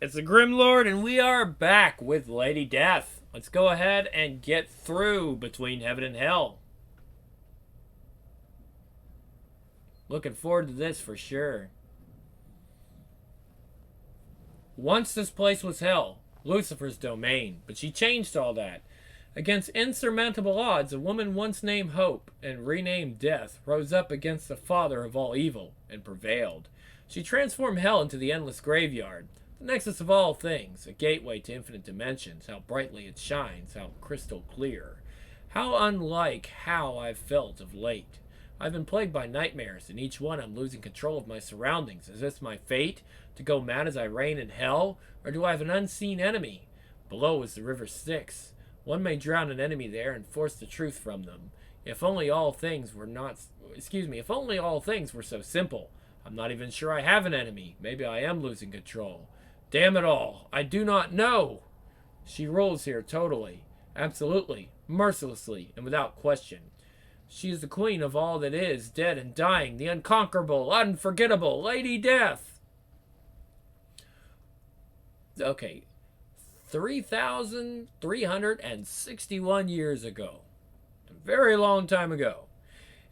It's the Grim Lord, and we are back with Lady Death. Let's go ahead and get through Between Heaven and Hell. Looking forward to this for sure. Once this place was hell, Lucifer's domain, but she changed all that. Against insurmountable odds, a woman once named Hope and renamed Death rose up against the father of all evil and prevailed. She transformed hell into the endless graveyard, the nexus of all things, a gateway to infinite dimensions. How brightly it shines, how crystal clear. How unlike how I've felt of late. I've been plagued by nightmares, and each one I'm losing control of my surroundings. Is this my fate, to go mad as I reign in hell? Or do I have an unseen enemy? Below is the river Styx. One may drown an enemy there and force the truth from them. If only all things were if only all things were so simple. I'm not even sure I have an enemy. Maybe I am losing control. Damn it all, I do not know. She rules here totally, absolutely, mercilessly, and without question. She is the queen of all that is, dead and dying, the unconquerable, unforgettable Lady Death. Okay, 3,361 years ago. A very long time ago.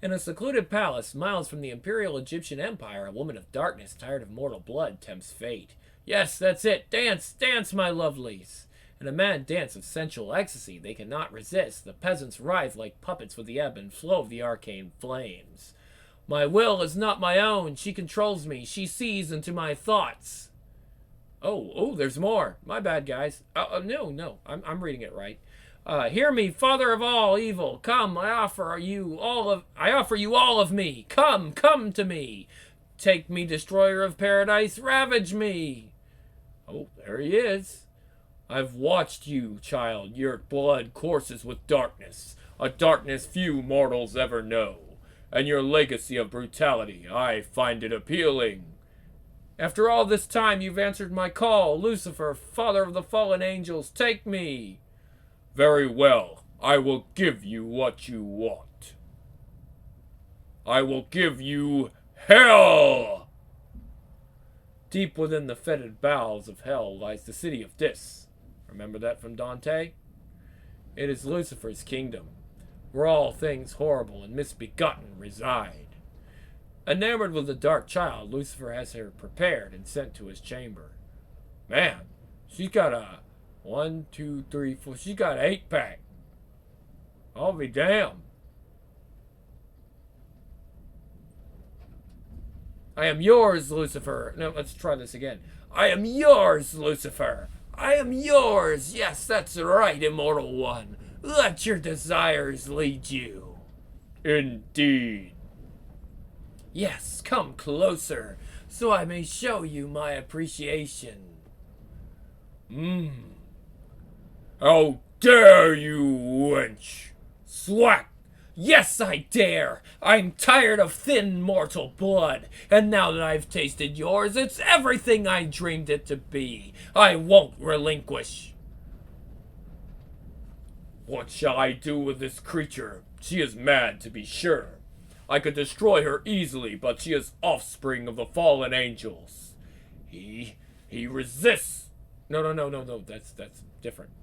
In a secluded palace, miles from the Imperial Egyptian Empire, a woman of darkness, tired of mortal blood, tempts fate. Yes, that's it. Dance, dance, my lovelies. In a mad dance of sensual ecstasy, they cannot resist. The peasants writhe like puppets with the ebb and flow of the arcane flames. My will is not my own. She controls me. She sees into my thoughts. Oh, there's more. My bad, guys. No, I'm reading it right. Hear me, father of all evil. Come, I offer you all of me. Come to me. Take me, destroyer of paradise. Ravage me. Oh, there he is. I've watched you, child. Your blood courses with darkness, a darkness few mortals ever know. And your legacy of brutality, I find it appealing. After all this time, you've answered my call. Lucifer, father of the fallen angels, take me. Very well. I will give you what you want. I will give you hell! Deep within the fetid bowels of hell lies the city of Dis. Remember that from Dante? It is Lucifer's kingdom, where all things horrible and misbegotten reside. Enamored with the dark child, Lucifer has her prepared and sent to his chamber. Man, she's got a 1, 2, 3, 4. She's got an 8-pack. I'll be damned. I am yours, Lucifer. No, let's try this again. I am yours, Lucifer. I am yours. Yes, that's right, immortal one. Let your desires lead you. Indeed. Yes, come closer, so I may show you my appreciation. How dare you, wench? Swack! Yes, I dare! I'm tired of thin mortal blood, and now that I've tasted yours, it's everything I dreamed it to be. I won't relinquish. What shall I do with this creature? She is mad, to be sure. I could destroy her easily, but she is offspring of the fallen angels. He resists. No. That's different.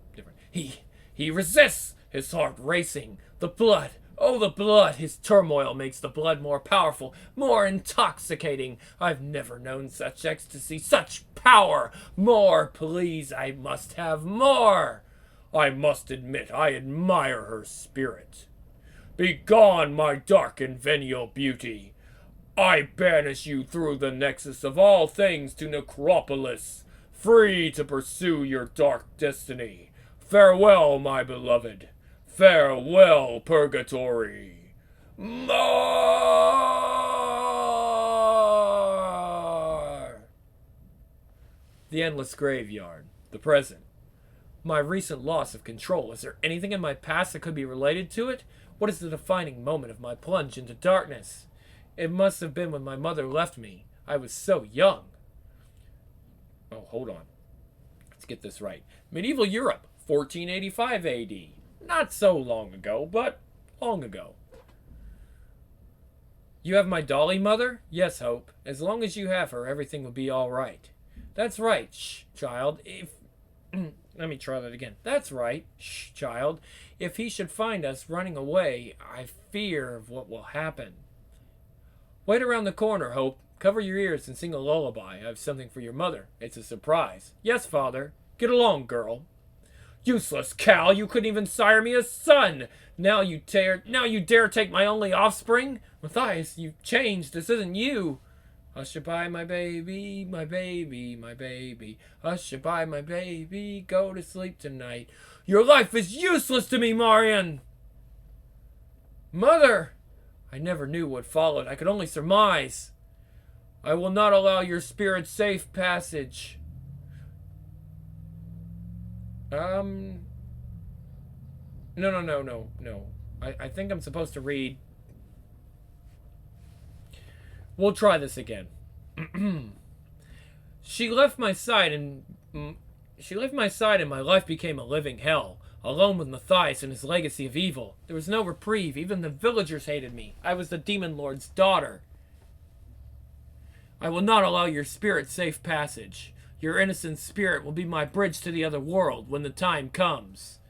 He resists. His heart racing. The blood. Oh, the blood. His turmoil makes the blood more powerful, more intoxicating. I've never known such ecstasy, such power. More, please. I must have more. I must admit, I admire her spirit. Begone, my dark and venial beauty. I banish you through the nexus of all things to Necropolis, free to pursue your dark destiny. Farewell, my beloved. Farewell, purgatory. More! The endless graveyard. The present. My recent loss of control. Is there anything in my past that could be related to it? What is the defining moment of my plunge into darkness? It must have been when my mother left me. I was so young. Oh, hold on. Let's get this right. Medieval Europe, 1485 AD. Not so long ago, but long ago. You have my dolly, Mother? Yes, Hope. As long as you have her, everything will be all right. That's right, child. If let me try that again. That's right, child. If he should find us running away, I fear of what will happen. Wait around the corner, Hope. Cover your ears and sing a lullaby. I have something for your mother. It's a surprise. Yes, father. Get along, girl. Useless cow! You couldn't even sire me a son. Now you dare take my only offspring? Matthias, you've changed. This isn't you. Hush-a-bye, my baby, my baby, my baby. Hush-a-bye, my baby. Go to sleep tonight. Your life is useless to me, Marian. Mother! I never knew what followed. I could only surmise. I will not allow your spirit safe passage. No. I think I'm supposed to read. We'll try this again. She left my side and my life became a living hell. Alone with Matthias and his legacy of evil. There was no reprieve. Even the villagers hated me. I was the demon lord's daughter. I will not allow your spirit safe passage. Your innocent spirit will be my bridge to the other world when the time comes.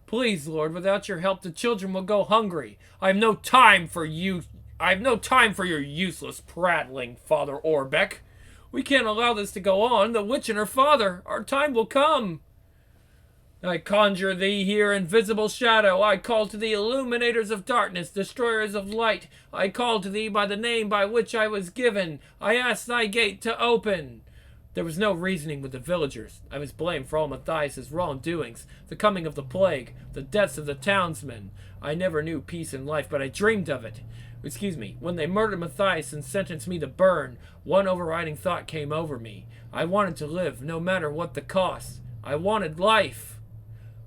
Please, Lord, without your help the children will go hungry. I have no time for your useless prattling, Father Orbeck. We can't allow this to go on. The witch and her father. Our time will come. I conjure thee here, invisible shadow. I call to thee, illuminators of darkness, destroyers of light. I call to thee by the name by which I was given. I ask thy gate to open. There was no reasoning with the villagers. I was blamed for all Matthias's wrongdoings, the coming of the plague, the deaths of the townsmen. I never knew peace in life, but I dreamed of it. When they murdered Matthias and sentenced me to burn, one overriding thought came over me. I wanted to live, no matter what the cost. I wanted life.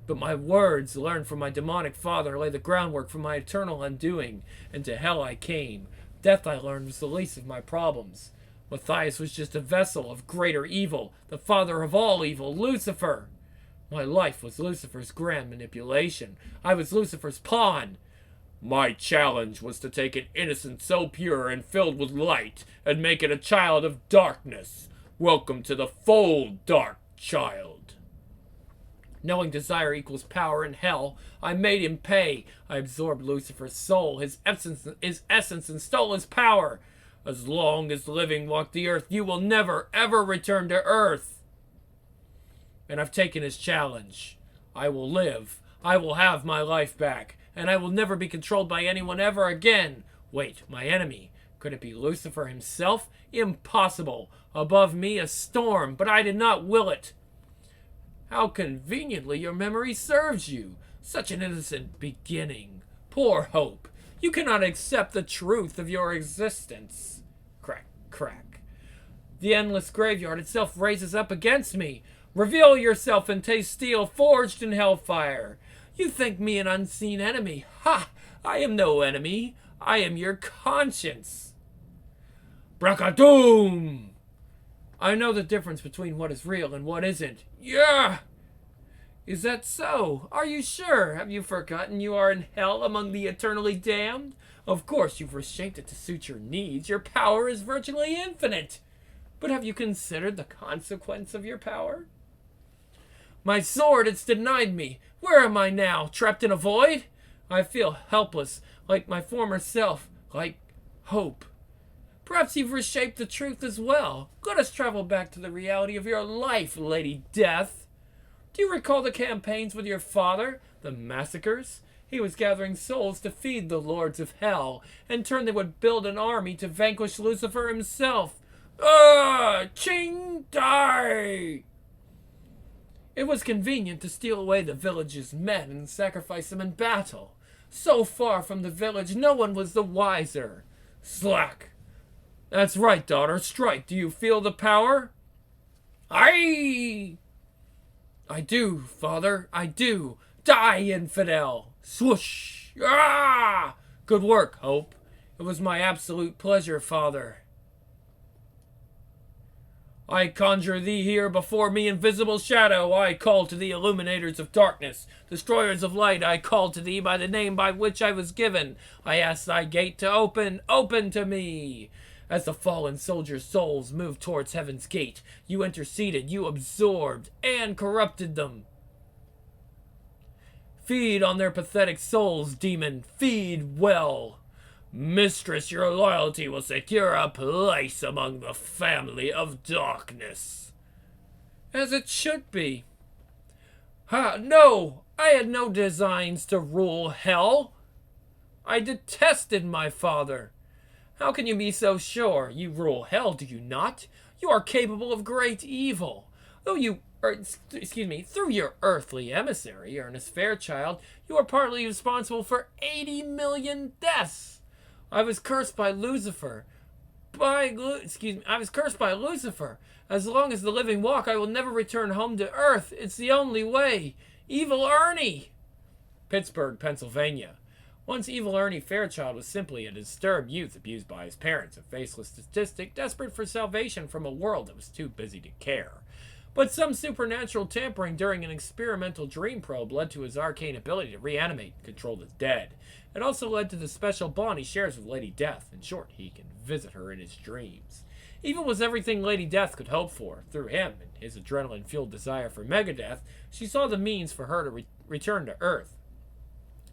But my words, learned from my demonic father, lay the groundwork for my eternal undoing, and to hell I came. Death, I learned, was the least of my problems. Matthias was just a vessel of greater evil, the father of all evil, Lucifer. My life was Lucifer's grand manipulation. I was Lucifer's pawn. My challenge was to take an innocent so pure and filled with light, and make it a child of darkness. Welcome to the fold, dark child. Knowing desire equals power in hell, I made him pay. I absorbed Lucifer's soul, his essence, and stole his power. As long as living walk the earth, you will never, ever return to earth. And I've taken his challenge. I will live. I will have my life back. And I will never be controlled by anyone ever again. Wait, my enemy. Could it be Lucifer himself? Impossible. Above me, a storm, but I did not will it. How conveniently your memory serves you. Such an innocent beginning. Poor Hope. You cannot accept the truth of your existence. Crack, crack. The endless graveyard itself raises up against me. Reveal yourself and taste steel forged in hellfire. You think me an unseen enemy. Ha! I am no enemy. I am your conscience. Brackadoom! I know the difference between what is real and what isn't. Yeah! Is that so? Are you sure? Have you forgotten you are in hell among the eternally damned? Of course you've reshaped it to suit your needs. Your power is virtually infinite. But have you considered the consequence of your power? My sword, it's denied me. Where am I now? Trapped in a void? I feel helpless, like my former self, like Hope. Perhaps you've reshaped the truth as well. Let us travel back to the reality of your life, Lady Death. Do you recall the campaigns with your father? The massacres? He was gathering souls to feed the lords of hell. In turn, they would build an army to vanquish Lucifer himself. Ching Dai! It was convenient to steal away the village's men and sacrifice them in battle. So far from the village, no one was the wiser. Slack. That's right, daughter. Strike. Do you feel the power? Aye! I do, father. I do. Die, infidel. Swoosh. Ah! Good work, Hope. It was my absolute pleasure, father. I conjure thee here before me, invisible shadow. I call to thee, illuminators of darkness, destroyers of light. I call to thee by the name by which I was given. I ask thy gate to open. Open to me. As the fallen soldiers' souls moved towards heaven's gate, you interceded, you absorbed, and corrupted them. Feed on their pathetic souls, demon, feed well. Mistress, your loyalty will secure a place among the family of darkness. As it should be. No! I had no designs to rule hell. I detested my father. How can you be so sure? You rule hell, do you not? You are capable of great evil. Through your earthly emissary, Ernest Fairchild, you are partly responsible for 80 million deaths. I was cursed by Lucifer. I was cursed by Lucifer. As long as the living walk, I will never return home to Earth. It's the only way. Evil Ernie. Pittsburgh, Pennsylvania. Once evil Ernie Fairchild was simply a disturbed youth abused by his parents, a faceless statistic desperate for salvation from a world that was too busy to care. But some supernatural tampering during an experimental dream probe led to his arcane ability to reanimate and control the dead. It also led to the special bond he shares with Lady Death. In short, he can visit her in his dreams. Evil was everything Lady Death could hope for. Through him and his adrenaline-fueled desire for Megadeth, she saw the means for her to return to Earth.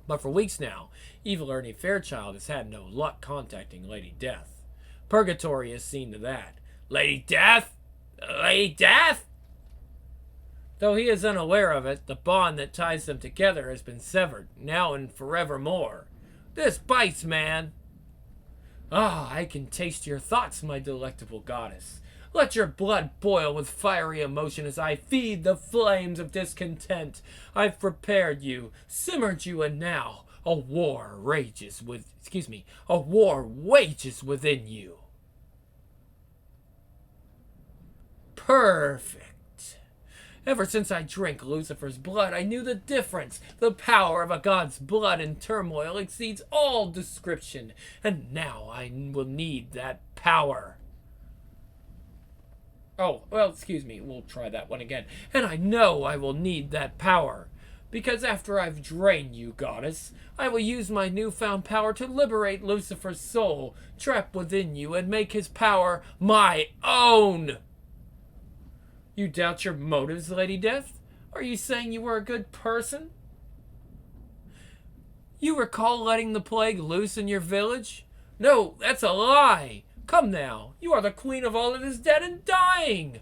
But for weeks now, evil Ernie Fairchild has had no luck contacting Lady Death. Purgatory has seen to that. Lady Death? Lady Death? Though he is unaware of it, the bond that ties them together has been severed, now and forevermore. This bites, man. I can taste your thoughts, my delectable goddess. Let your blood boil with fiery emotion as I feed the flames of discontent. I've prepared you, simmered you, and now a war wages within you. Perfect. Ever since I drank Lucifer's blood, I knew the difference. The power of a god's blood in turmoil exceeds all description. And now I will need that power. We'll try that one again. And I know I will need that power. Because after I've drained you, goddess, I will use my newfound power to liberate Lucifer's soul, trapped within you, and make his power my own. You doubt your motives, Lady Death? Are you saying you were a good person? You recall letting the plague loose in your village? No, that's a lie. Come now, you are the queen of all that is dead and dying.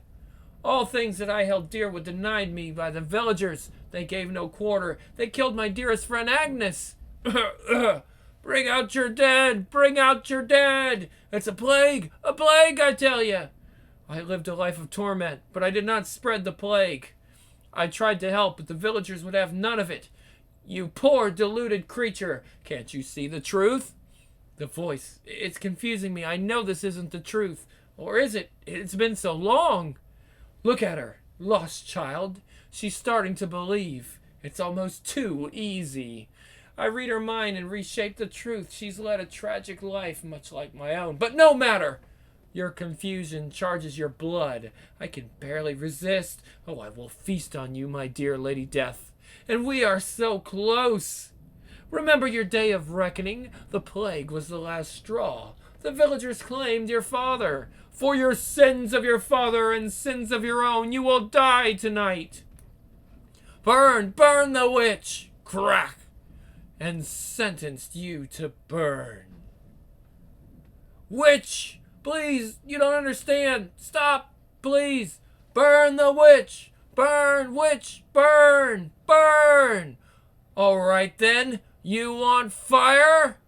All things that I held dear were denied me by the villagers. They gave no quarter. They killed my dearest friend Agnes. Bring out your dead! Bring out your dead! It's a plague! A plague, I tell you! I lived a life of torment, but I did not spread the plague. I tried to help, but the villagers would have none of it. You poor, deluded creature. Can't you see the truth? The voice. It's confusing me. I know this isn't the truth. Or is it? It's been so long. Look at her. Lost child. She's starting to believe. It's almost too easy. I read her mind and reshape the truth. She's led a tragic life, much like my own. But no matter. Your confusion charges your blood. I can barely resist. Oh, I will feast on you, my dear Lady Death. And we are so close. Remember your day of reckoning. The plague was the last straw. The villagers claimed your father. For your sins of your father and sins of your own, you will die tonight. Burn, burn the witch. Crack. And sentenced you to burn. Witch! Please, you don't understand. Stop, please. Burn the witch. Burn, witch, burn, burn. All right, then. You want fire?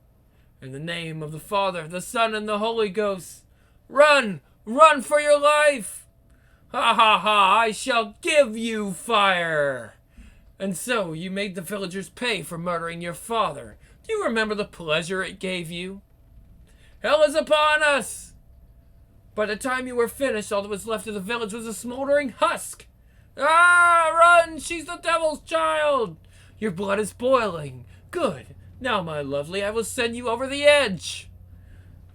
In the name of the Father, the Son, and the Holy Ghost. Run, run for your life. Ha ha ha, I shall give you fire. And so you made the villagers pay for murdering your father. Do you remember the pleasure it gave you? Hell is upon us. By the time you were finished, all that was left of the village was a smoldering husk. Ah, run! She's the devil's child! Your blood is boiling. Good. Now, my lovely, I will send you over the edge.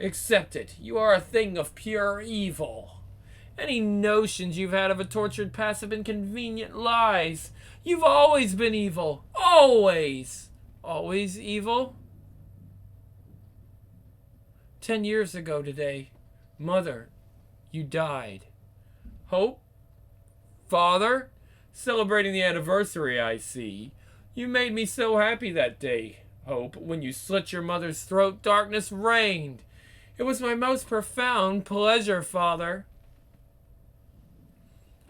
Accept it. You are a thing of pure evil. Any notions you've had of a tortured past have been convenient lies. You've always been evil. Always. Always evil? 10 years ago today, Mother, you died. Hope? Father? Celebrating the anniversary, I see. You made me so happy that day, Hope. When you slit your mother's throat, darkness reigned. It was my most profound pleasure, Father.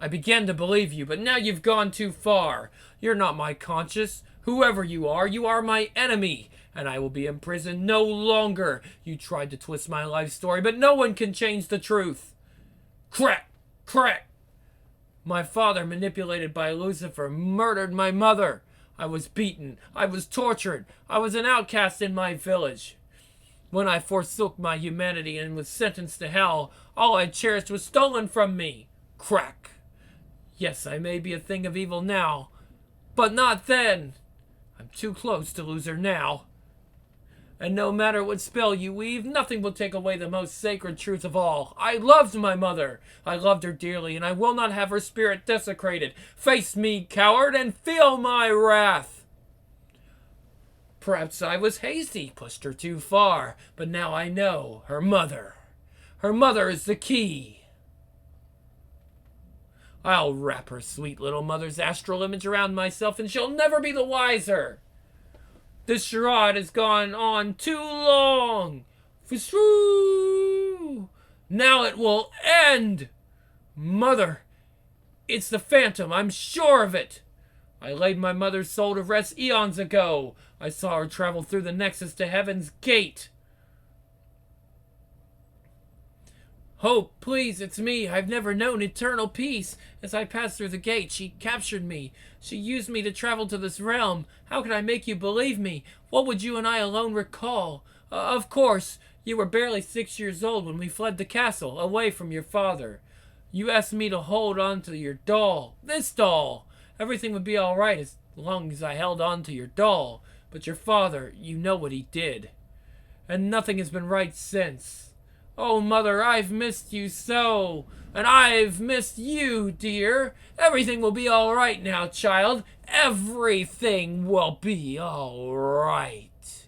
I began to believe you, but now you've gone too far. You're not my conscience. Whoever you are my enemy, and I will be imprisoned no longer. You tried to twist my life story, but no one can change the truth. Crack! Crack! My father, manipulated by Lucifer, murdered my mother. I was beaten. I was tortured. I was an outcast in my village. When I forsook my humanity and was sentenced to hell, all I cherished was stolen from me. Crack! Yes, I may be a thing of evil now, but not then. I'm too close to lose her now. And no matter what spell you weave, nothing will take away the most sacred truth of all. I loved my mother. I loved her dearly, and I will not have her spirit desecrated. Face me, coward, and feel my wrath. Perhaps I was hasty, pushed her too far, but now I know. Her mother. Her mother is the key. I'll wrap her sweet little mother's astral image around myself, and she'll never be the wiser. This charade has gone on too long. Now it will end. Mother, it's the Phantom, I'm sure of it. I laid my mother's soul to rest eons ago. I saw her travel through the Nexus to Heaven's Gate. Hope, please, it's me. I've never known eternal peace. As I passed through the gate, she captured me. She used me to travel to this realm. How could I make you believe me? What would you and I alone recall? Of course, you were barely 6 years old when we fled the castle, away from your father. You asked me to hold on to your doll. This doll. Everything would be all right as long as I held on to your doll. But your father, you know what he did. And nothing has been right since. Oh, Mother, I've missed you so. And I've missed you, dear. Everything will be all right now, child. Everything will be all right.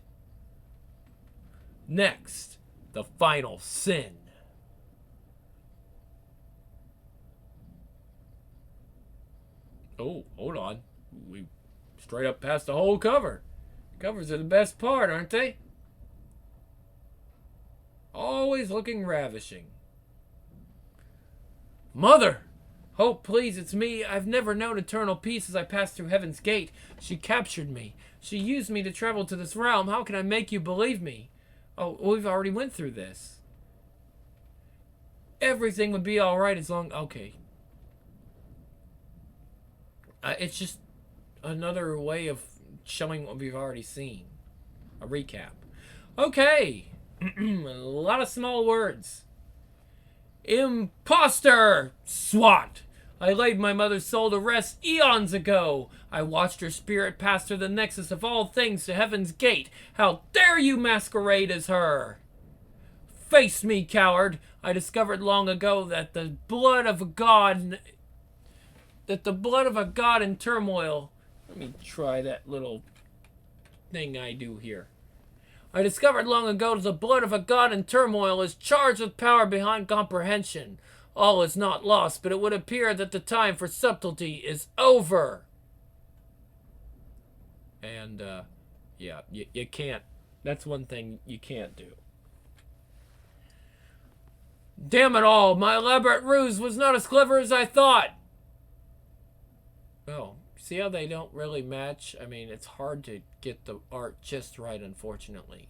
Next, the final sin. Oh, hold on. We straight up past the whole cover. Covers are the best part, aren't they? Always looking ravishing. Mother! Hope, please, it's me. I've never known eternal peace as I passed through Heaven's Gate. She captured me. She used me to travel to this realm. How can I make you believe me? Oh, we've already went through this. Everything would be alright as long... Okay. It's just another way of showing what we've already seen. A recap. Okay. A lot of small words. Imposter! Swat! I laid my mother's soul to rest eons ago. I watched her spirit pass through the nexus of all things to Heaven's Gate. How dare you masquerade as her? Face me, coward. I discovered long ago that the blood of a god in turmoil. Let me try that little thing I do here. I discovered long ago that the blood of a god in turmoil is charged with power beyond comprehension. All is not lost, but it would appear that the time for subtlety is over. And, yeah, you can't. That's one thing you can't do. Damn it all, my elaborate ruse was not as clever as I thought. Oh, see how they don't really match? I mean, it's hard to get the art just right, unfortunately.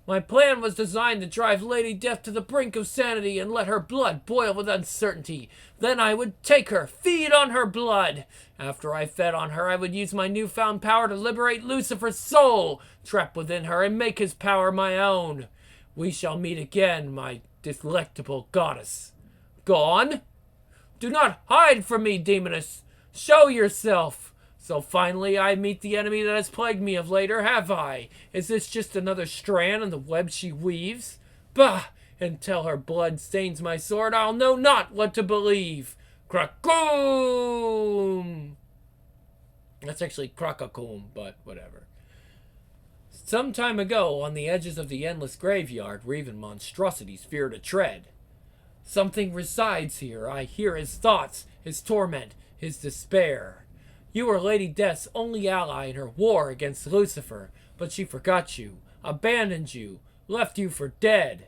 My plan was designed to drive Lady Death to the brink of sanity and let her blood boil with uncertainty. Then I would take her, feed on her blood. After I fed on her, I would use my newfound power to liberate Lucifer's soul, trapped within her, and make his power my own. We shall meet again, my delectable goddess. Gone? Do not hide from me, demoness. Show yourself. So finally I meet the enemy that has plagued me of late, or have I? Is this just another strand in the web she weaves? Bah! Until her blood stains my sword, I'll know not what to believe. Krakoom! That's actually Krakakoom, but whatever. Some time ago, on the edges of the endless graveyard where even monstrosities fear to tread, Something resides here. I hear his thoughts, his torment, his despair. You were Lady Death's only ally in her war against Lucifer, but she forgot you, abandoned you, left you for dead.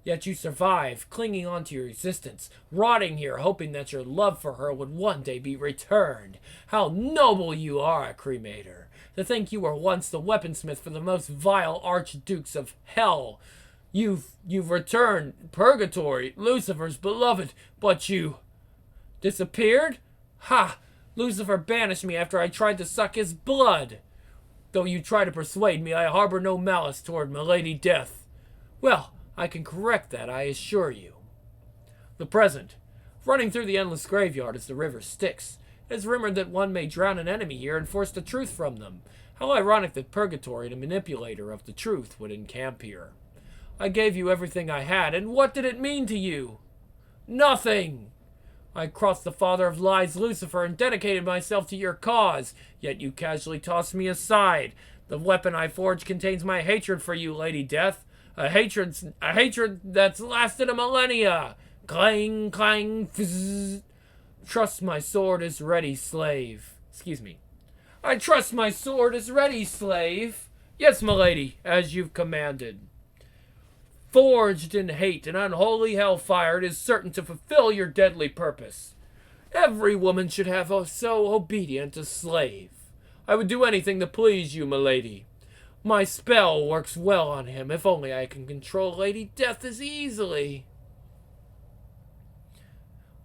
Yet you survive, clinging on to your existence, rotting here, hoping that your love for her would one day be returned. How noble you are, Cremator! To think you were once the weaponsmith for the most vile archdukes of hell. You've returned, Purgatory, Lucifer's beloved, but you disappeared? Ha! Lucifer banished me after I tried to suck his blood. Though you try to persuade me, I harbor no malice toward Milady Death. Well, I can correct that, I assure you. The present. Running through the endless graveyard is the river Styx. It is rumored that one may drown an enemy here and force the truth from them. How ironic that Purgatory, the manipulator of the truth, would encamp here. I gave you everything I had, and what did it mean to you? Nothing! I crossed the father of lies, Lucifer, and dedicated myself to your cause, yet you casually tossed me aside. The weapon I forged contains my hatred for you, Lady Death. A hatred that's lasted a millennia. Clang, clang, fizz. Trust my sword is ready, slave. Excuse me. I trust my sword is ready, slave. Yes, milady, as you've commanded. Forged in hate and unholy hellfire, it is certain to fulfill your deadly purpose. Every woman should have so obedient a slave. I would do anything to please you, milady. My spell works well on him. If only I can control Lady Death as easily.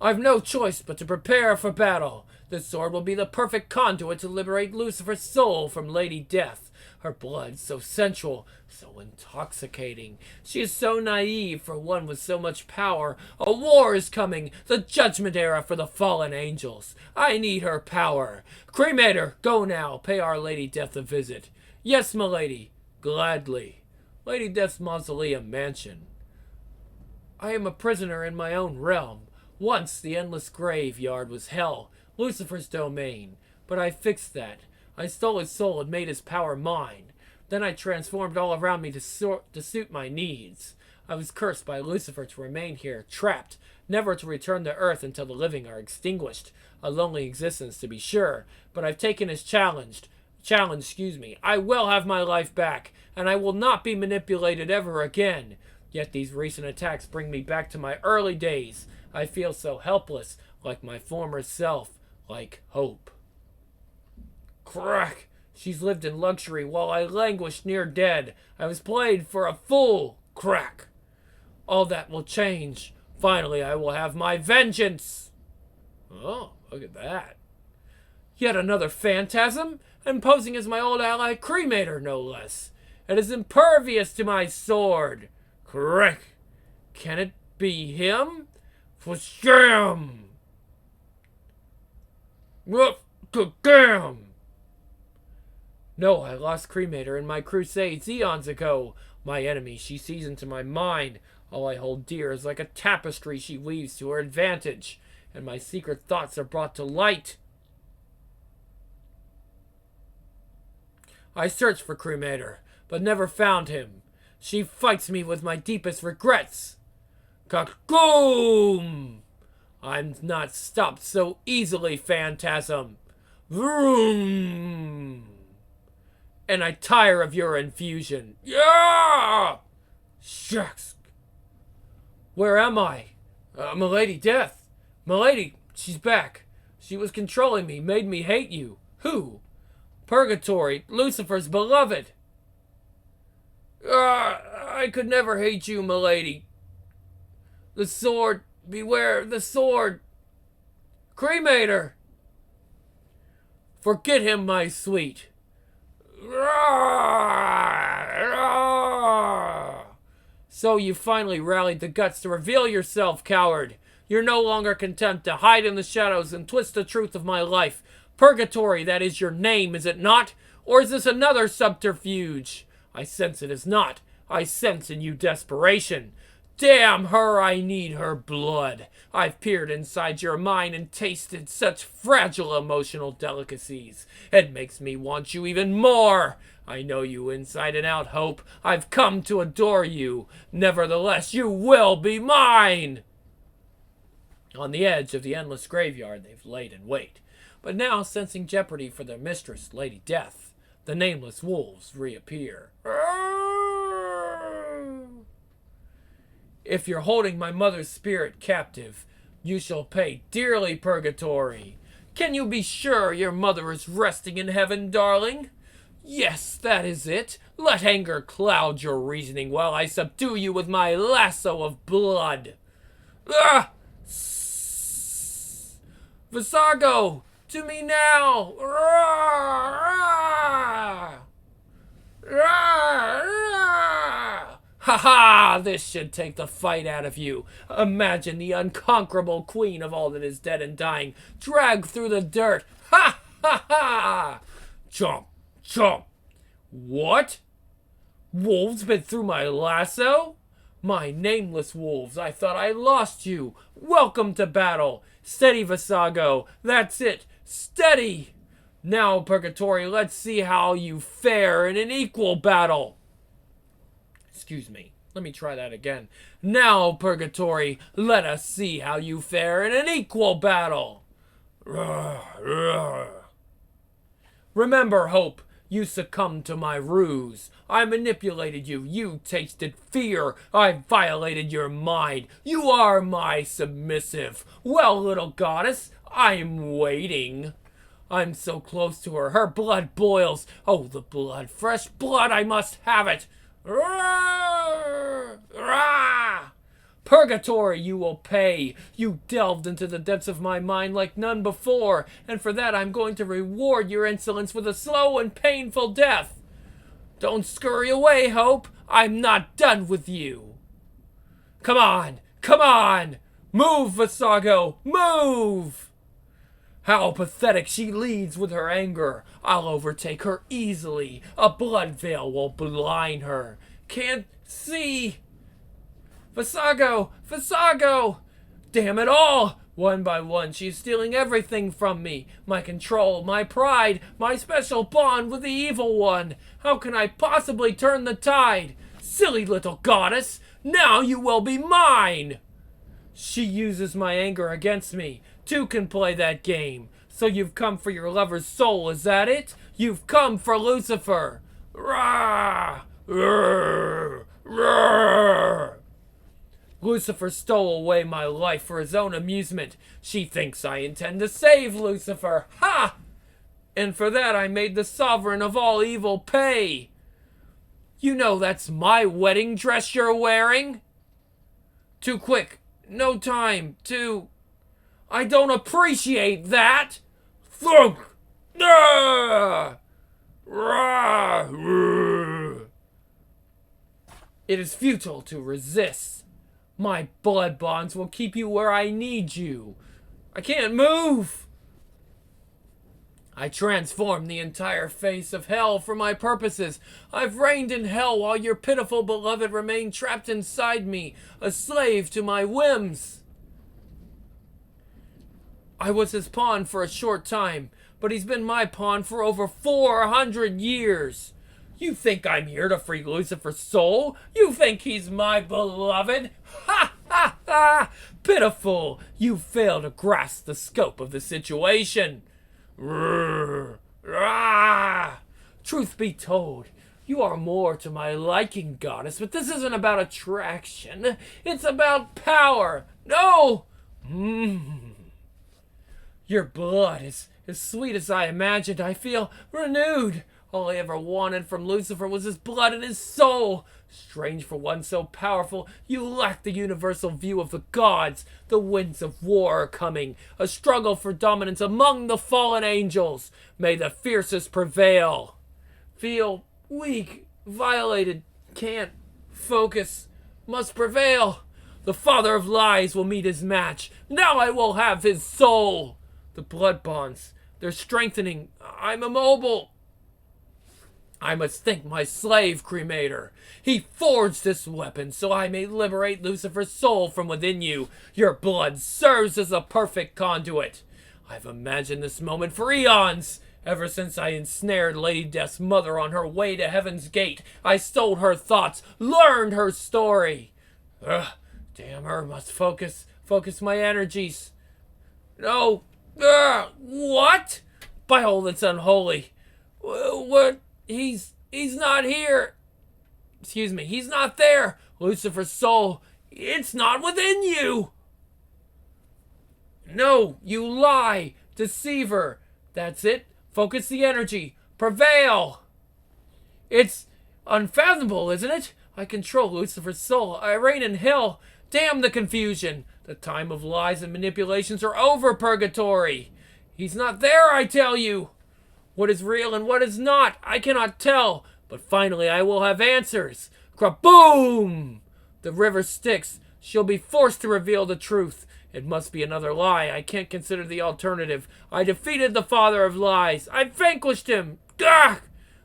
I've no choice but to prepare for battle. This sword will be the perfect conduit to liberate Lucifer's soul from Lady Death. Her blood so sensual, so intoxicating. She is so naive for one with so much power. A war is coming, the judgment era for the fallen angels. I need her power. Cremator, go now, pay our Lady Death a visit. Yes, milady, gladly. Lady Death's mausoleum mansion. I am a prisoner in my own realm. Once the endless graveyard was hell, Lucifer's domain. But I fixed that. I stole his soul and made his power mine. Then I transformed all around me to suit my needs. I was cursed by Lucifer to remain here, trapped, never to return to Earth until the living are extinguished. A lonely existence, to be sure, but I've taken his challenge. I will have my life back, and I will not be manipulated ever again. Yet these recent attacks bring me back to my early days. I feel so helpless, like my former self, like hope. Crack! She's lived in luxury while I languished near dead. I was played for a fool. Crack! All that will change. Finally, I will have my vengeance. Oh, look at that. Yet another phantasm? And posing as my old ally Cremator, no less. It is impervious to my sword. Crack! Can it be him? For scam! Gam! No, I lost Cremator in my crusades eons ago. My enemy, she sees into my mind. All I hold dear is like a tapestry she weaves to her advantage, and my secret thoughts are brought to light. I searched for Cremator, but never found him. She fights me with my deepest regrets. Kakoom! I'm not stopped so easily, phantasm. Vroom! And I tire of your infusion. Yeah! Shucks! Where am I? Milady Death. Milady, she's back. She was controlling me, made me hate you. Who? Purgatory, Lucifer's beloved. I could never hate you, milady. The sword, beware the sword. Cremator! Forget him, my sweet. So you finally rallied the guts to reveal yourself, coward. You're no longer content to hide in the shadows and twist the truth of my life. Purgatory, that is your name, is it not? Or is this another subterfuge? I sense it is not. I sense in you desperation. Damn her, I need her blood. I've peered inside your mind and tasted such fragile emotional delicacies. It makes me want you even more. I know you inside and out, Hope. I've come to adore you. Nevertheless, you will be mine. On the edge of the endless graveyard they've laid in wait, but now, sensing jeopardy for their mistress, Lady Death, the nameless wolves reappear. If you're holding my mother's spirit captive, you shall pay dearly, Purgatory. Can you be sure your mother is resting in heaven, darling? Yes, that is it. Let anger cloud your reasoning while I subdue you with my lasso of blood. Ah! Visago, to me now! Ha ha! This should take the fight out of you. Imagine the unconquerable queen of all that is dead and dying, dragged through the dirt. Ha ha ha! Chomp, chomp. What? Wolves been through my lasso? My nameless wolves, I thought I lost you. Welcome to battle. Steady, Visago. That's it. Steady. Now, Purgatory, let's see how you fare in an equal battle. Excuse me. Let me try that again. Now, Purgatory, let us see how you fare in an equal battle. Remember, Hope, you succumbed to my ruse. I manipulated you. You tasted fear. I violated your mind. You are my submissive. Well, little goddess, I'm waiting. I'm so close to her. Her blood boils. Oh, the blood. Fresh blood. I must have it. Purgatory, you will pay. You delved into the depths of my mind like none before, and for that I'm going to reward your insolence with a slow and painful death. Don't scurry away, Hope. I'm not done with you. Come on, come on. Move, Visago, move. How pathetic she leads with her anger. I'll overtake her easily. A blood veil will blind her. Can't see. Visago! Visago! Damn it all! One by one, she's stealing everything from me. My control, my pride, my special bond with the evil one. How can I possibly turn the tide? Silly little goddess! Now you will be mine! She uses my anger against me. Two can play that game. So you've come for your lover's soul, is that it? You've come for Lucifer. Rah! Rah! Rah! Lucifer stole away my life for his own amusement. She thinks I intend to save Lucifer. Ha! And for that I made the sovereign of all evil pay. You know that's my wedding dress you're wearing? Too quick. No time to... I don't appreciate that! Thunk! Ah! Rah! It is futile to resist. My blood bonds will keep you where I need you. I can't move. I transformed the entire face of hell for my purposes. I've reigned in hell while your pitiful beloved remained trapped inside me, a slave to my whims. I was his pawn for a short time, but he's been my pawn for over 400 years. You think I'm here to free Lucifer's soul? You think he's my beloved? Ha ha ha! Pitiful! You fail to grasp the scope of the situation. Truth be told, you are more to my liking, goddess, but this isn't about attraction. It's about power. No! Your blood is as sweet as I imagined. I feel renewed. All I ever wanted from Lucifer was his blood and his soul. Strange for one so powerful, you lack the universal view of the gods. The winds of war are coming, a struggle for dominance among the fallen angels. May the fiercest prevail. Feel weak, violated, can't focus, must prevail. The father of lies will meet his match. Now I will have his soul. The blood bonds, they're strengthening. I'm immobile. I must thank my slave cremator. He forged this weapon so I may liberate Lucifer's soul from within you. Your blood serves as a perfect conduit. I've imagined this moment for eons. Ever since I ensnared Lady Death's mother on her way to Heaven's Gate, I stole her thoughts, learned her story. Damn her, must focus, Focus my energies. No. What? By all that's unholy. What? He's not here. Excuse me. He's not there. Lucifer's soul. It's not within you. No, you lie. Deceiver. That's it. Focus the energy. Prevail. It's unfathomable, isn't it? I control Lucifer's soul. I reign in hell. Damn the confusion. The time of lies and manipulations are over, Purgatory. He's not there, I tell you. What is real and what is not, I cannot tell. But finally I will have answers. Kraboom! The river Styx. She'll be forced to reveal the truth. It must be another lie. I can't consider the alternative. I defeated the father of lies. I vanquished him. Gah!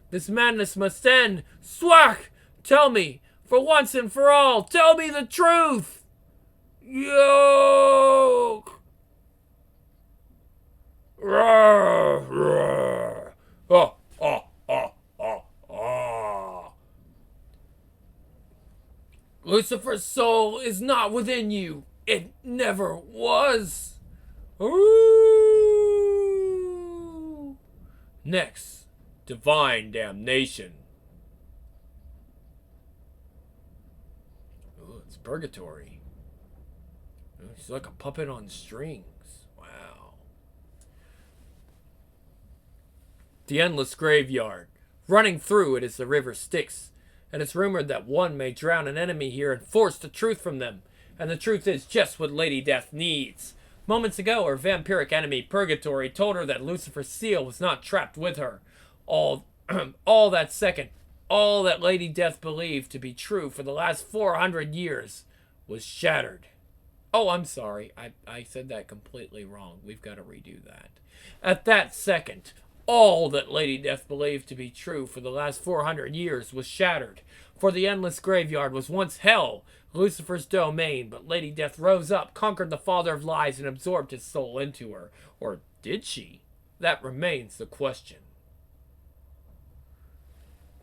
This madness must end. Swack! Tell me, for once and for all, tell me the truth. Yo! Rawr, rawr. Oh, oh, oh, oh, oh. Lucifer's soul is not within you. It never was. Ooh. Next, divine damnation. Ooh, it's Purgatory. Ooh, she's like a puppet on strings. Wow. The endless graveyard. Running through it is the river Styx, and it's rumored that one may drown an enemy here and force the truth from them. And the truth is just what Lady Death needs. Moments ago, her vampiric enemy, Purgatory, told her that Lucifer's seal was not trapped with her. All that second, all that Lady Death believed to be true for the last 400 years was shattered. Oh, I'm sorry. I said that completely wrong. We've got to redo that. At that second, all that Lady Death believed to be true for the last 400 years was shattered. For the endless graveyard was once hell, Lucifer's domain, but Lady Death rose up, conquered the father of lies, and absorbed his soul into her. Or did she? That remains the question.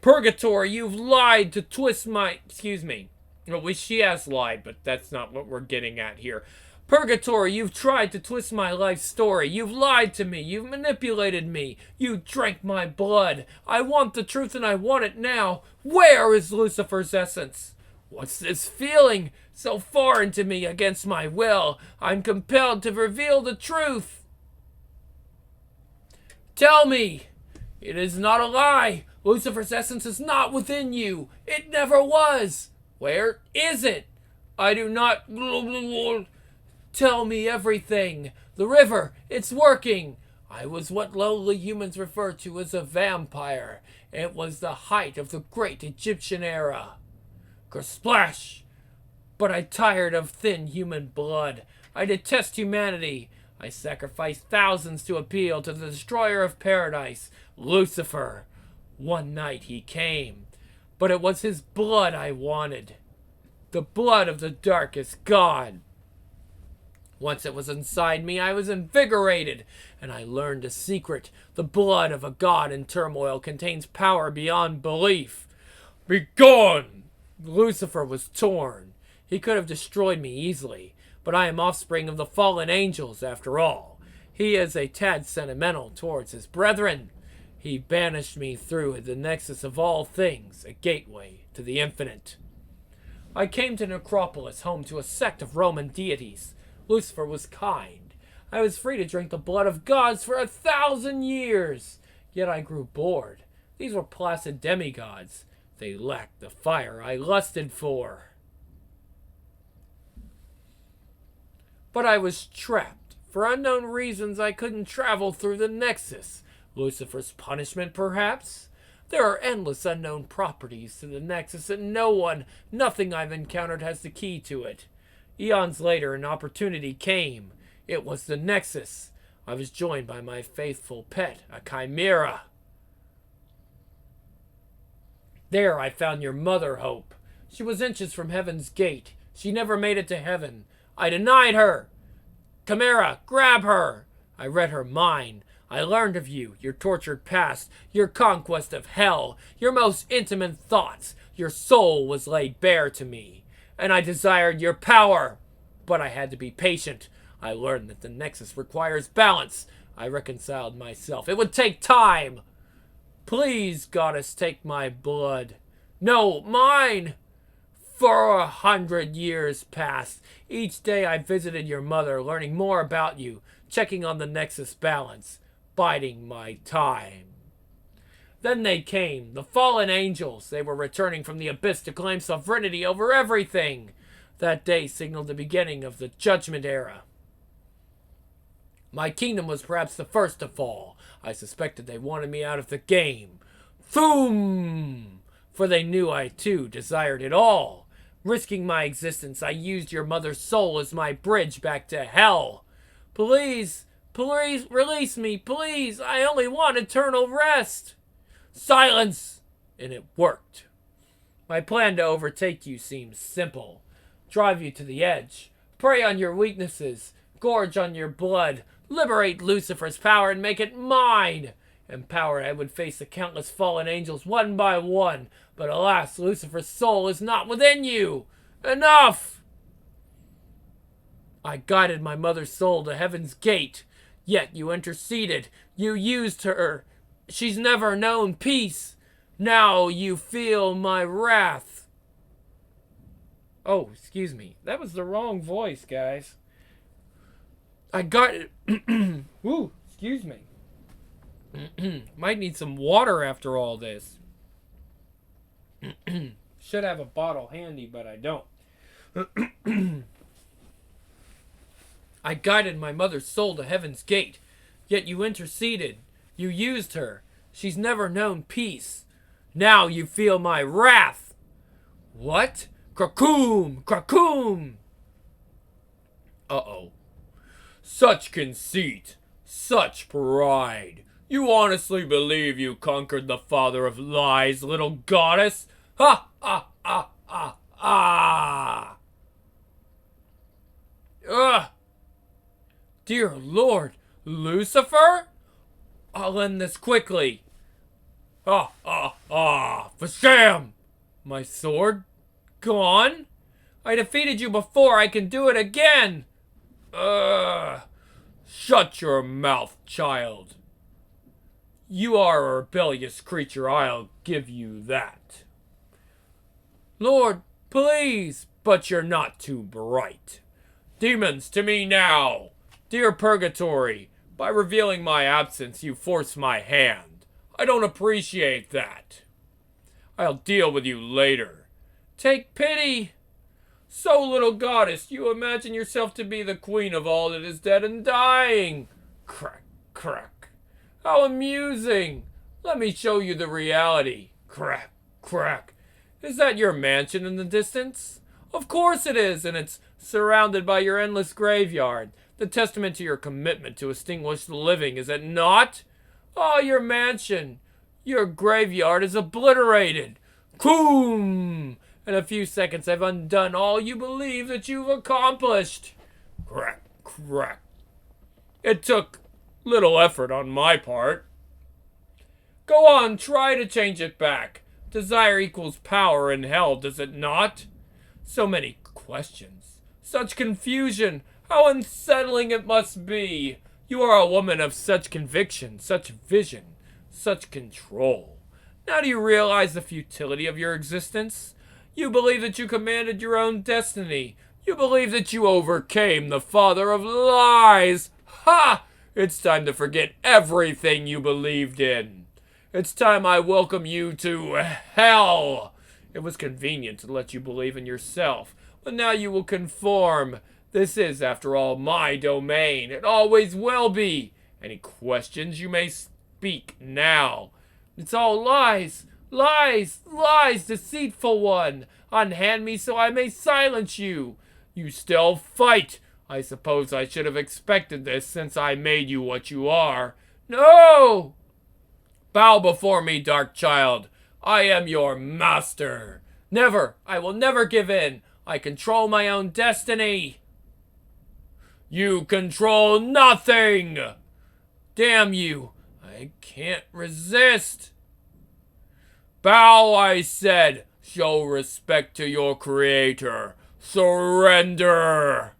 Purgatory, you've lied to twist my... Excuse me. Well, she has lied, but that's not what we're getting at here. Purgatory, you've tried to twist my life story. You've lied to me. You've manipulated me. You drank my blood. I want the truth and I want it now. Where is Lucifer's essence? What's this feeling so foreign to me against my will? I'm compelled to reveal the truth. Tell me. It is not a lie. Lucifer's essence is not within you. It never was. Where is it? I do not... Tell me everything. The river, it's working. I was what lowly humans refer to as a vampire. It was the height of the great Egyptian era. Kersplash! But I tired of thin human blood. I detest humanity. I sacrificed thousands to appeal to the destroyer of paradise, Lucifer. One night he came, but it was his blood I wanted. The blood of the darkest god. Once it was inside me, I was invigorated, and I learned a secret. The blood of a god in turmoil contains power beyond belief. Begone! Lucifer was torn. He could have destroyed me easily, but I am offspring of the fallen angels after all. He is a tad sentimental towards his brethren. He banished me through the nexus of all things, a gateway to the infinite. I came to Necropolis, home to a sect of Roman deities. Lucifer was kind. I was free to drink the blood of gods for 1,000 years. Yet I grew bored. These were placid demigods. They lacked the fire I lusted for. But I was trapped. For unknown reasons, I couldn't travel through the Nexus. Lucifer's punishment, perhaps? There are endless unknown properties to the Nexus, and nothing I've encountered has the key to it. Eons later, an opportunity came. It was the Nexus. I was joined by my faithful pet, a chimera. There I found your mother, Hope. She was inches from heaven's gate. She never made it to heaven. I denied her. Chimera, grab her. I read her mind. I learned of you, your tortured past, your conquest of hell, your most intimate thoughts. Your soul was laid bare to me, and I desired your power. But I had to be patient. I learned that the Nexus requires balance. I reconciled myself. It would take time. Please, goddess, take my blood. No, mine! For 100 years passed. Each day I visited your mother, learning more about you, checking on the Nexus balance, biding my time. Then they came, the fallen angels. They were returning from the abyss to claim sovereignty over everything. That day signaled the beginning of the Judgment Era. My kingdom was perhaps the first to fall. I suspected they wanted me out of the game. Thoom! For they knew I, too, desired it all. Risking my existence, I used your mother's soul as my bridge back to hell. Please, please, release me, please. I only want eternal rest. Silence! And it worked. My plan to overtake you seems simple. Drive you to the edge. Prey on your weaknesses. Gorge on your blood. Liberate Lucifer's power and make it mine. Empowered, I would face the countless fallen angels one by one. But alas, Lucifer's soul is not within you. Enough! I guided my mother's soul to heaven's gate. Yet you interceded. You used her. She's never known peace. Now you feel my wrath. Oh, excuse me. That was the wrong voice, guys. I got it. Ooh, excuse me. Might need some water after all this. Should have a bottle handy, but I don't. I guided my mother's soul to heaven's gate. Yet you interceded. You used her. She's never known peace. Now you feel my wrath. What? Krakoom! Krakoom! Uh-oh. Such conceit. Such pride. You honestly believe you conquered the father of lies, little goddess? Ha! Ha! Ha! Ha! Ha! Ugh! Dear Lord, Lucifer? I'll end this quickly. Ah! Ah! Ah! Vasham! My sword? Gone? I defeated you before. I can do it again. Shut your mouth, child. You are a rebellious creature, I'll give you that. Lord, please, but you're not too bright. Demons, to me now. Dear Purgatory, by revealing my absence, you force my hand. I don't appreciate that. I'll deal with you later. Take pity. So, little goddess, you imagine yourself to be the queen of all that is dead and dying. Crack, crack. How amusing. Let me show you the reality. Crack, crack. Is that your mansion in the distance? Of course it is, and it's surrounded by your endless graveyard. The testament to your commitment to extinguish the living, is it not? Oh, your mansion. Your graveyard is obliterated. Coom! In a few seconds, I've undone all you believe that you've accomplished. Crack, crack. It took little effort on my part. Go on, try to change it back. Desire equals power in hell, does it not? So many questions. Such confusion. How unsettling it must be. You are a woman of such conviction, such vision, such control. Now do you realize the futility of your existence? You believe that you commanded your own destiny. You believe that you overcame the father of lies. Ha! It's time to forget everything you believed in. It's time I welcome you to hell. It was convenient to let you believe in yourself, but now you will conform. This is, after all, my domain. It always will be. Any questions you may speak now. It's all lies. Lies, lies, deceitful one. Unhand me so I may silence you. You still fight. I suppose I should have expected this since I made you what you are. No! Bow before me, dark child. I am your master. Never, I will never give in. I control my own destiny. You control nothing. Damn you. I can't resist. Bow, I said. Show respect to your creator. Surrender.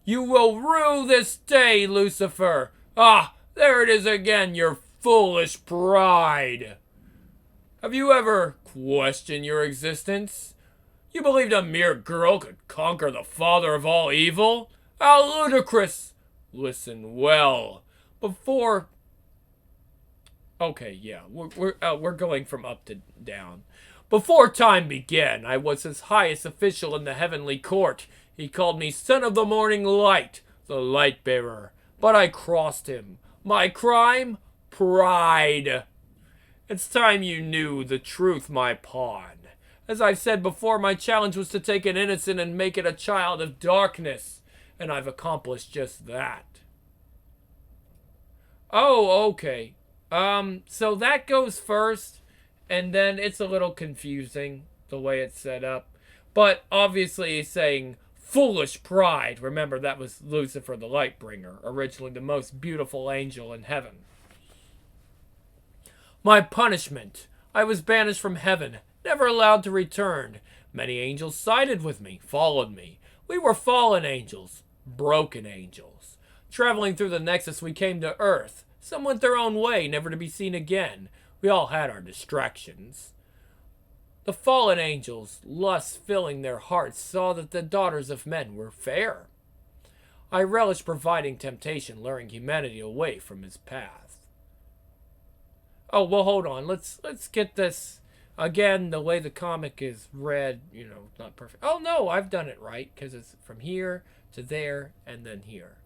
You will rue this day, Lucifer. Ah, there it is again, your foolish pride. Have you ever questioned your existence? You believed a mere girl could conquer the father of all evil? How ludicrous! Listen well. Before... Okay, yeah, we're going from up to down. Before time began, I was his highest official in the heavenly court. He called me Son of the Morning Light, the light bearer. But I crossed him. My crime? Pride. It's time you knew the truth, my pawn. As I've said before, my challenge was to take an innocent and make it a child of darkness. And I've accomplished just that. Oh, okay. So that goes first, and then it's a little confusing the way it's set up. But obviously he's saying foolish pride. Remember, that was Lucifer the Lightbringer, originally the most beautiful angel in heaven. My punishment. I was banished from heaven, never allowed to return. Many angels sided with me, followed me. We were fallen angels, broken angels. Traveling through the Nexus, we came to Earth. Some went their own way, never to be seen again. We all had our distractions. The fallen angels, lust filling their hearts, saw that the daughters of men were fair. I relished providing temptation, luring humanity away from his path. Oh, well, hold on. Let's get this. Again, the way the comic is read, not perfect. Oh, no, I've done it right, because it's from here to there and then here.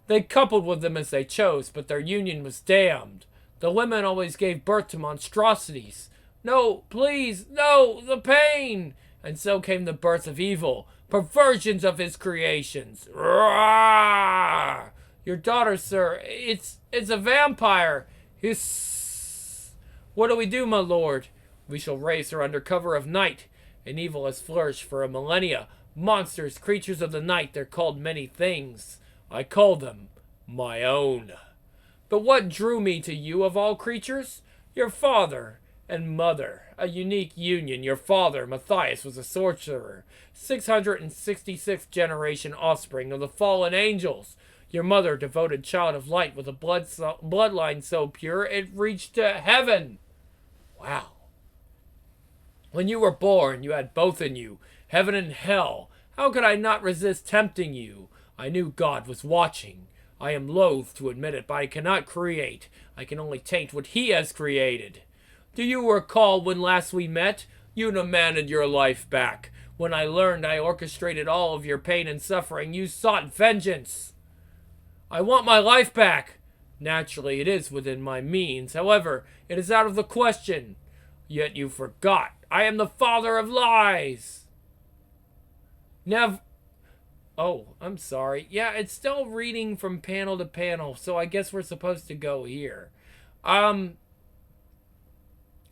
They coupled with them as they chose, but their union was damned. The women always gave birth to monstrosities. No, please, no, the pain! And so came the birth of evil, perversions of his creations. Rawr! Your daughter, sir, it's a vampire. Hiss. What do we do, my lord? We shall raise her under cover of night. And evil has flourished for a millennia. Monsters, creatures of the night, they're called many things. I call them my own. But what drew me to you of all creatures? Your father and mother, a unique union. Your father, Matthias, was a sorcerer, 666th generation offspring of the fallen angels. Your mother, devoted child of light with a bloodline so pure it reached to heaven. Wow. When you were born, you had both in you, heaven and hell. How could I not resist tempting you? I knew God was watching. I am loath to admit it, but I cannot create. I can only taint what he has created. Do you recall when last we met? You demanded your life back. When I learned I orchestrated all of your pain and suffering, you sought vengeance. I want my life back. Naturally, it is within my means. However, it is out of the question. Yet you forgot. I am the father of lies. Oh, I'm sorry. Yeah, it's still reading from panel to panel, so I guess we're supposed to go here.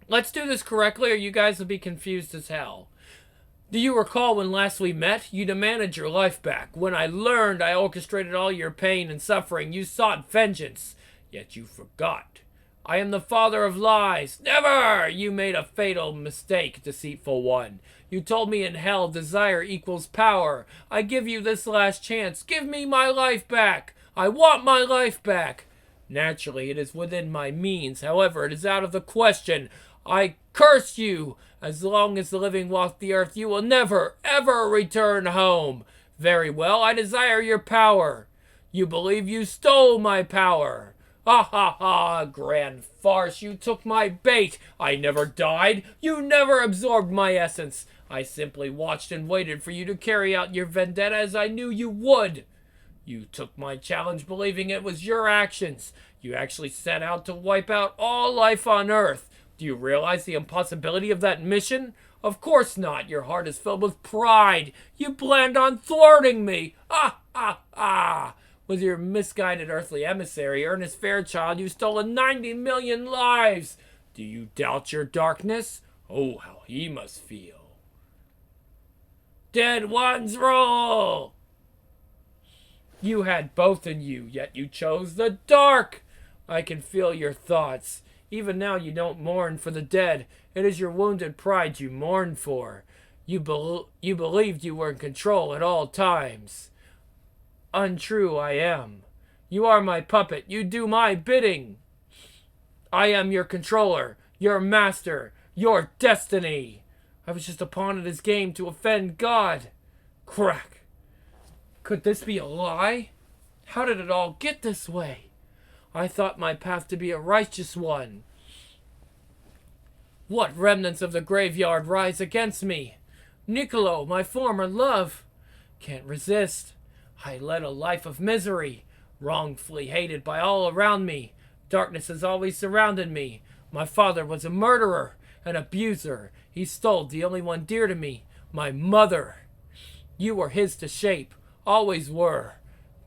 Let's do this correctly or you guys will be confused as hell. Do you recall when last we met? You demanded your life back. When I learned I orchestrated all your pain and suffering, you sought vengeance. Yet you forgot. I am the father of lies. Never! You made a fatal mistake, deceitful one. You told me in hell desire equals power. I give you this last chance. Give me my life back. I want my life back. Naturally, it is within my means. However, it is out of the question. I curse you. As long as the living walk the earth, you will never, ever return home. Very well, I desire your power. You believe you stole my power. Ha ha ha, grand farce, you took my bait. I never died. You never absorbed my essence. I simply watched and waited for you to carry out your vendetta as I knew you would. You took my challenge believing it was your actions. You actually set out to wipe out all life on Earth. Do you realize the impossibility of that mission? Of course not. Your heart is filled with pride. You planned on thwarting me. Ah, ah, ah. With your misguided earthly emissary, Ernest Fairchild, you've stolen 90 million lives. Do you doubt your darkness? Oh, how he must feel. Dead ones roll! You had both in you, yet you chose the dark. I can feel your thoughts. Even now you don't mourn for the dead. It is your wounded pride you mourn for. You believed you were in control at all times. Untrue I am. You are my puppet. You do my bidding. I am your controller, your master, your destiny. I was just a pawn in his game to offend God. Crack. Could this be a lie? How did it all get this way? I thought my path to be a righteous one. What remnants of the graveyard rise against me? Niccolo, my former love. Can't resist. I led a life of misery, wrongfully hated by all around me. Darkness has always surrounded me. My father was a murderer, an abuser. He stole the only one dear to me, my mother. You were his to shape, always were.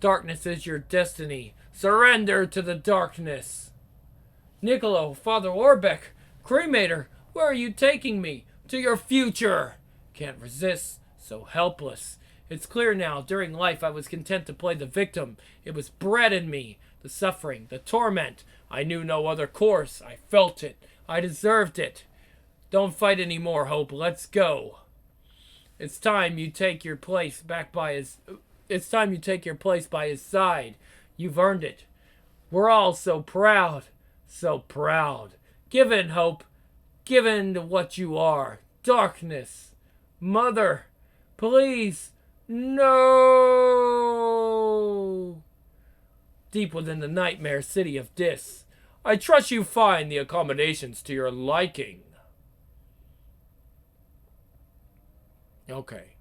Darkness is your destiny. Surrender to the darkness. Niccolo, Father Orbeck, cremator, where are you taking me? To your future. Can't resist, so helpless. It's clear now, during life I was content to play the victim. It was bred in me. The suffering, the torment. I knew no other course. I felt it. I deserved it. Don't fight anymore, Hope. Let's go. It's time you take your place by his side. You've earned it. We're all so proud. So proud. Give in, Hope. Give in to what you are. Darkness. Mother. Please. No! Deep within the nightmare city of Dis, I trust you find the accommodations to your liking. Okay.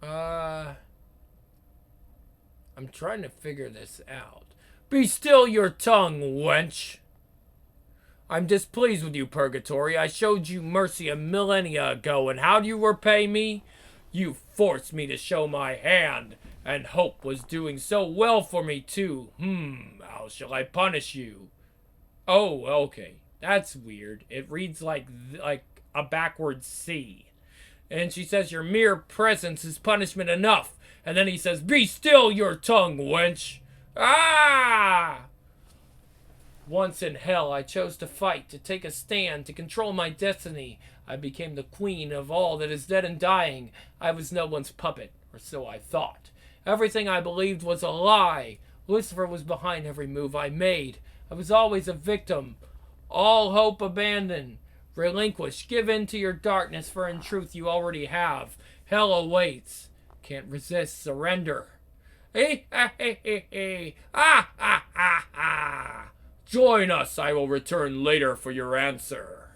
I'm trying to figure this out. Be still your tongue, wench. I'm displeased with you, Purgatory. I showed you mercy a millennia ago, and how do you repay me? You forced me to show my hand, and Hope was doing so well for me, too. How shall I punish you? Oh, okay. That's weird. It reads like a backwards C. And she says, your mere presence is punishment enough. And then he says, be still your tongue, wench. Ah! Once in hell, I chose to fight, to take a stand, to control my destiny. I became the queen of all that is dead and dying. I was no one's puppet, or so I thought. Everything I believed was a lie. Lucifer was behind every move I made. I was always a victim. All hope abandoned. Relinquish. Give in to your darkness, for in truth you already have. Hell awaits. Can't resist. Surrender. Join us. I will return later for your answer.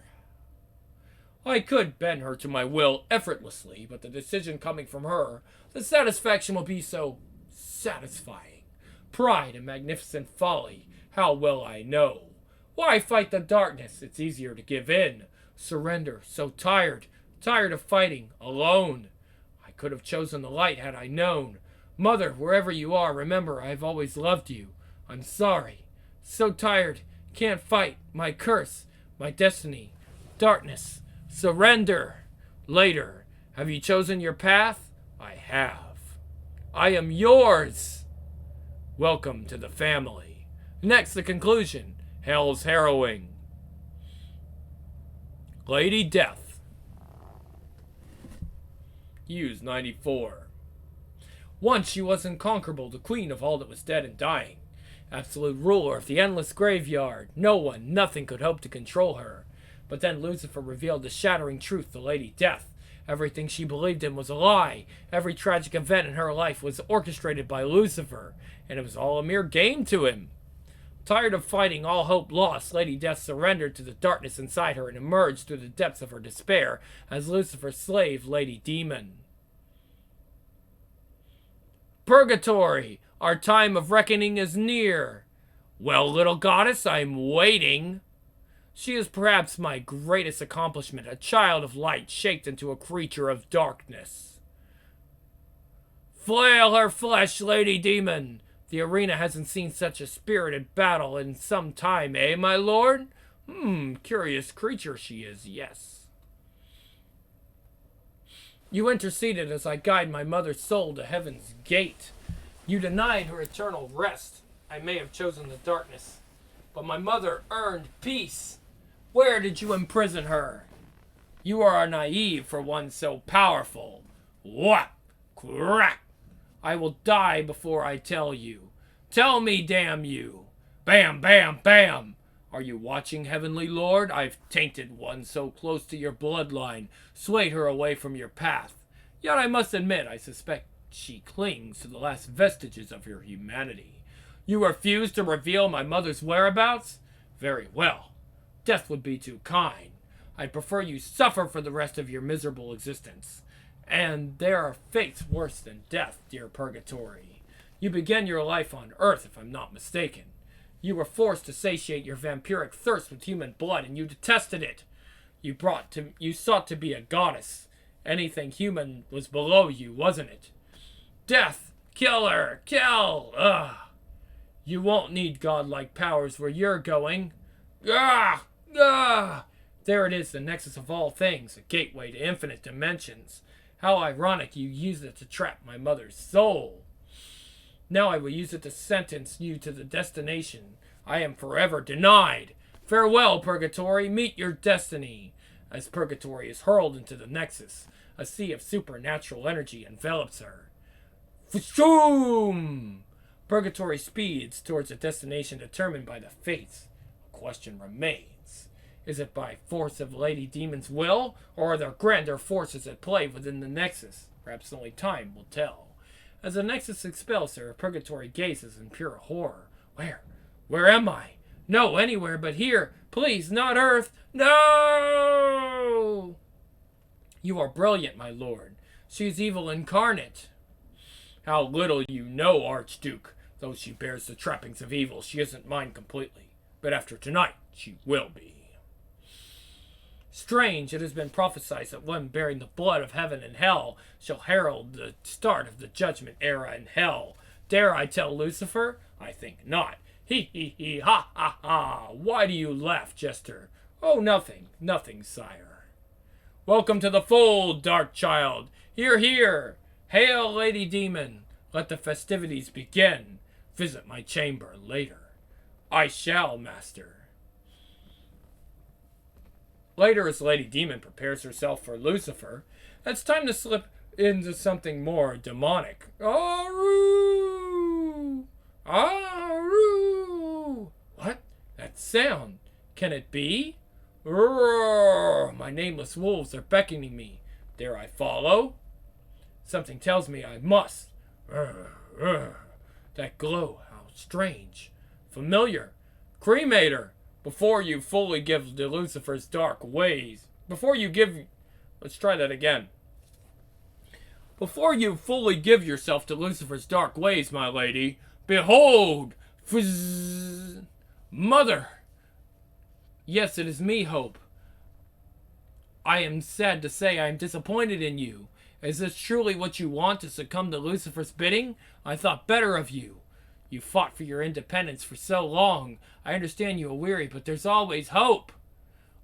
I could bend her to my will effortlessly, but the decision coming from her, the satisfaction will be so satisfying. Pride and magnificent folly, how well I know. Why fight the darkness? It's easier to give in. Surrender. So tired of fighting, alone. I could have chosen the light had I known. Mother, wherever you are, remember I've always loved you. I'm sorry. So tired. Can't fight. My curse. My destiny. Darkness. Surrender. Later. Have you chosen your path? I have. I am yours. Welcome to the family. Next, the conclusion. Hell's harrowing. Lady Death. Use 94. Once she was unconquerable, the queen of all that was dead and dying. Absolute ruler of the endless graveyard. No one, nothing could hope to control her. But then Lucifer revealed the shattering truth to Lady Death. Everything she believed in was a lie. Every tragic event in her life was orchestrated by Lucifer, and it was all a mere game to him. Tired of fighting, all hope lost, Lady Death surrendered to the darkness inside her and emerged through the depths of her despair as Lucifer's slave, Lady Demon. Purgatory! Our time of reckoning is near. Well, little goddess, I'm waiting. She is perhaps my greatest accomplishment, a child of light shaped into a creature of darkness. Flail her flesh, Lady Demon! The arena hasn't seen such a spirited battle in some time, eh, my lord? Curious creature she is, yes. You interceded as I guide my mother's soul to heaven's gate. You denied her eternal rest. I may have chosen the darkness, but my mother earned peace. Where did you imprison her? You are naive for one so powerful. What? Crack! I will die before I tell you. Tell me, damn you! Bam, bam, bam! Are you watching, Heavenly Lord? I've tainted one so close to your bloodline, swayed her away from your path. Yet I must admit, I suspect she clings to the last vestiges of your humanity. You refuse to reveal my mother's whereabouts? Very well. Death would be too kind. I'd prefer you suffer for the rest of your miserable existence. And there are fates worse than death, dear Purgatory. You began your life on Earth, if I'm not mistaken. You were forced to satiate your vampiric thirst with human blood, and you detested it. You sought to be a goddess. Anything human was below you, wasn't it? Death! Kill her! Kill! Ugh! You won't need godlike powers where you're going. Ah! Ah! There it is, the nexus of all things, a gateway to infinite dimensions. How ironic you used it to trap my mother's soul. Now I will use it to sentence you to the destination I am forever denied. Farewell, Purgatory, meet your destiny. As Purgatory is hurled into the nexus, a sea of supernatural energy envelops her. Fashoom! Purgatory speeds towards a destination determined by the fates. A question remains. Is it by force of Lady Demon's will, or are there grander forces at play within the Nexus? Perhaps only time will tell. As the Nexus expels her, Purgatory gazes in pure horror. Where? Where am I? No, anywhere but here. Please, not Earth. No! You are brilliant, my lord. She is evil incarnate. How little you know, Archduke. Though she bears the trappings of evil, she isn't mine completely. But after tonight, she will be. Strange, it has been prophesied that one bearing the blood of heaven and hell shall herald the start of the judgment era in hell. Dare I tell Lucifer? I think not. He, ha, ha, ha. Why do you laugh, Jester? Oh, nothing, nothing, sire. Welcome to the fold, dark child. Hear, hear. Hail, Lady Demon. Let the festivities begin. Visit my chamber later. I shall, master. Later, as Lady Demon prepares herself for Lucifer, it's time to slip into something more demonic. Aru! Aru! What? That sound. Can it be? Roar! My nameless wolves are beckoning me. Dare I follow? Something tells me I must. That glow, how strange. Familiar. Cremator! Before you fully give to Lucifer's dark ways. Let's try that again. Before you fully give yourself to Lucifer's dark ways, my lady, behold! Fizz, Mother! Yes, it is me, Hope. I am sad to say I am disappointed in you. Is this truly what you want, to succumb to Lucifer's bidding? I thought better of you. You fought for your independence for so long. I understand you are weary, but there's always hope.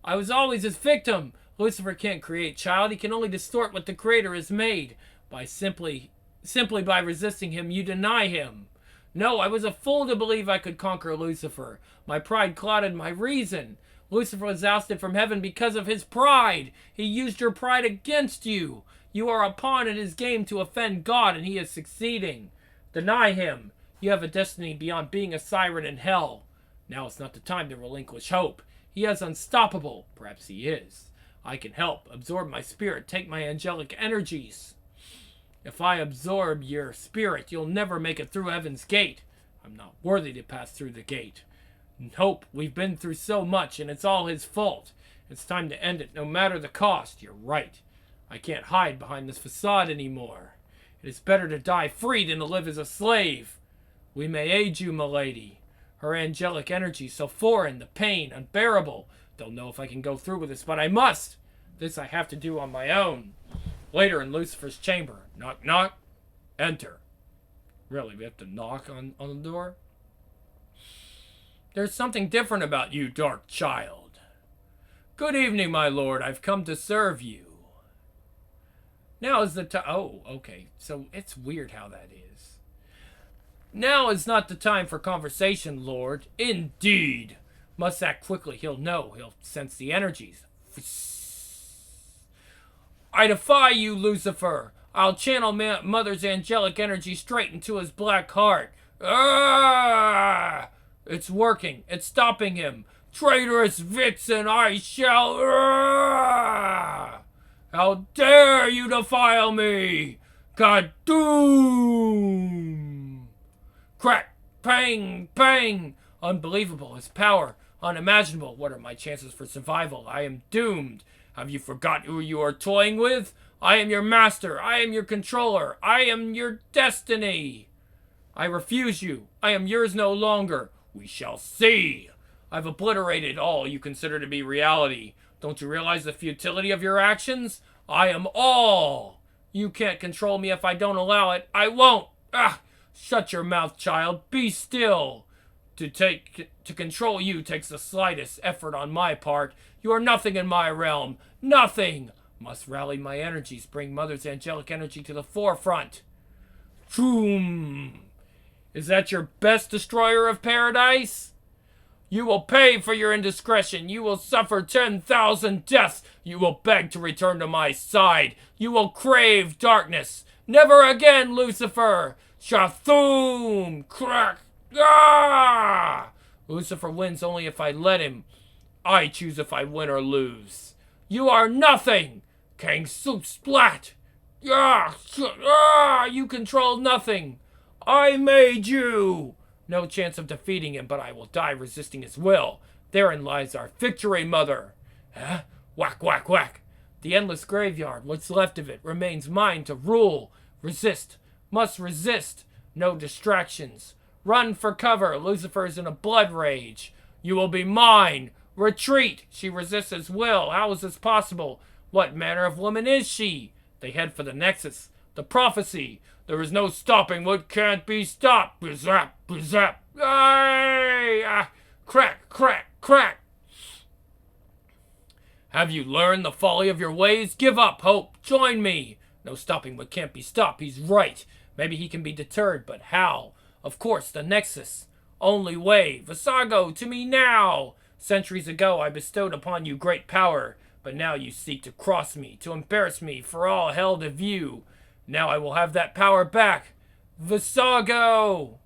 I was always his victim. Lucifer can't create child. He can only distort what the Creator has made. Simply by resisting him, you deny him. No, I was a fool to believe I could conquer Lucifer. My pride clouded my reason. Lucifer was ousted from heaven because of his pride. He used your pride against you. You are a pawn in his game to offend God, and he is succeeding. Deny him. You have a destiny beyond being a siren in hell. Now is not the time to relinquish hope. He is unstoppable. Perhaps he is. I can help. Absorb my spirit. Take my angelic energies. If I absorb your spirit, you'll never make it through heaven's gate. I'm not worthy to pass through the gate. Hope, we've been through so much, and it's all his fault. It's time to end it, no matter the cost. You're right. I can't hide behind this facade anymore. It is better to die free than to live as a slave. We may aid you, milady. Her angelic energy so foreign, the pain unbearable. Don't know if I can go through with this, but I must. This I have to do on my own. Later in Lucifer's chamber. Knock, knock. Enter. Really, we have to knock on the door? There's something different about you, dark child. Good evening, my lord. I've come to serve you. Now is the time. Oh, okay. So it's weird how that is. Now is not the time for conversation, Lord. Indeed. Must act quickly. He'll know. He'll sense the energies. I defy you, Lucifer. I'll channel Mother's angelic energy straight into his black heart. Ah! It's working. It's stopping him. Traitorous vixen, I shall... Ah! How dare you defile me? God doom! Crack! Pang! Pang! Unbelievable. His power. Unimaginable. What are my chances for survival? I am doomed. Have you forgot who you are toying with? I am your master. I am your controller. I am your destiny. I refuse you. I am yours no longer. We shall see. I've obliterated all you consider to be reality. Don't you realize the futility of your actions? I am all. You can't control me if I don't allow it. I won't. Ah! Shut your mouth, child. Be still. To control you takes the slightest effort on my part. You are nothing in my realm. Nothing. Must rally my energies, bring Mother's angelic energy to the forefront. Choom. Is that your best destroyer of paradise? You will pay for your indiscretion. You will suffer 10,000 deaths. You will beg to return to my side. You will crave darkness. Never again, Lucifer. Shathoom. Crack. Ah! Lucifer wins only if I let him. I choose if I win or lose. You are nothing! Kang Soup Splat! You control nothing! I made you! No chance of defeating him, but I will die resisting his will. Therein lies our victory, Mother! Huh? Whack, whack, whack! The endless graveyard, what's left of it, remains mine to rule. Resist. Must resist. No distractions. Run for cover. Lucifer is in a blood rage. You will be mine. Retreat. She resists his will. How is this possible? What manner of woman is she? They head for the Nexus. The prophecy. There is no stopping what can't be stopped. Bizap, bizap. Ay! Ah! Crack, crack, crack. Have you learned the folly of your ways? Give up hope. Join me. No stopping what can't be stopped. He's right. Maybe he can be deterred, but how? Of course, the Nexus. Only way. Visago, to me now! Centuries ago I bestowed upon you great power, but now you seek to cross me, to embarrass me for all hell to view. Now I will have that power back. Visago!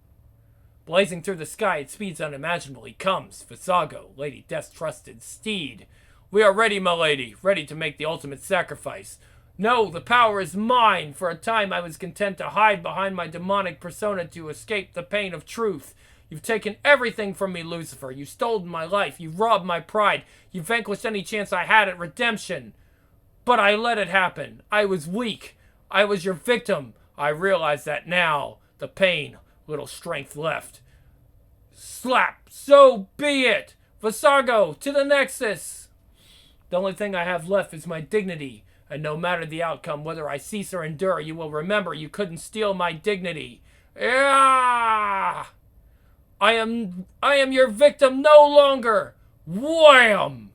Blazing through the sky at speeds unimaginable, he comes. Visago, Lady Death's trusted steed. We are ready, my lady, ready to make the ultimate sacrifice. No, the power is mine. For a time I was content to hide behind my demonic persona to escape the pain of truth. You've taken everything from me, Lucifer. You've stolen my life. You've robbed my pride. You've vanquished any chance I had at redemption. But I let it happen. I was weak. I was your victim. I realize that now. The pain. Little strength left. Slap. So be it. Visago, to the Nexus. The only thing I have left is my dignity. And no matter the outcome, whether I cease or endure, you will remember you couldn't steal my dignity. Yeah! I am your victim no longer. Wham!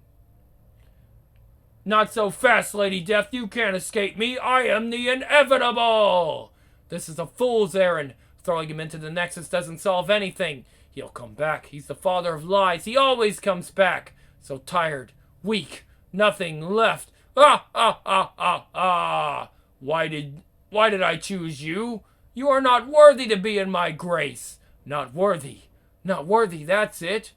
Not so fast, Lady Death. You can't escape me. I am the inevitable. This is a fool's errand. Throwing him into the Nexus doesn't solve anything. He'll come back. He's the father of lies. He always comes back. So tired, weak, nothing left. Ah, ah, ah, ah, ah. Why did I choose you? You are not worthy to be in my grace. Not worthy. Not worthy, that's it.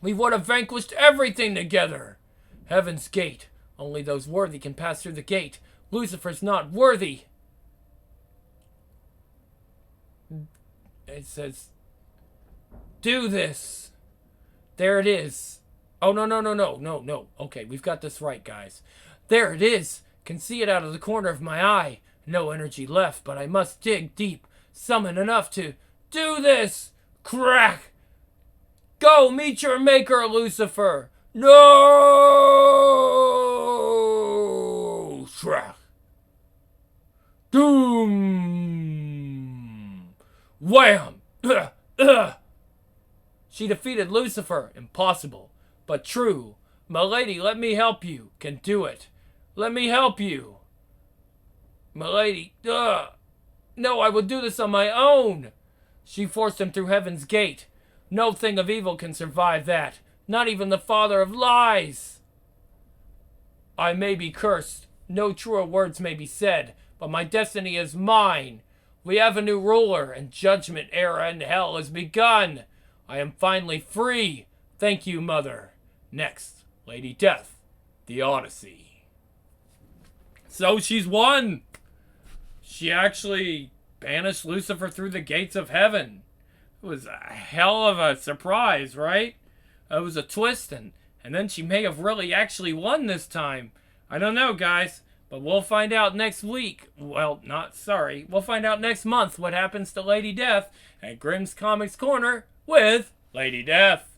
We would have vanquished everything together. Heaven's gate. Only those worthy can pass through the gate. Lucifer's not worthy. It says, do this. There it is. Oh, no. Okay, we've got this right, guys. There it is. Can see it out of the corner of my eye. No energy left, but I must dig deep. Summon enough to do this. Crack. Go meet your maker, Lucifer. No. Crack. Doom. Wham. She defeated Lucifer. Impossible. But true. My lady, let me help you. Can do it. Let me help you. My lady. No, I will do this on my own. She forced him through Heaven's gate. No thing of evil can survive that. Not even the father of lies. I may be cursed. No truer words may be said, but my destiny is mine. We have a new ruler, and judgment era in hell has begun. I am finally free. Thank you, Mother. Next, Lady Death, the Odyssey. So she's won. She actually banished Lucifer through the gates of heaven. It was a hell of a surprise, right? It was a twist, and then she may have really actually won this time. I don't know, guys, but we'll find out next week. Well, we'll find out next month what happens to Lady Death at Grimm's Comics Corner with Lady Death.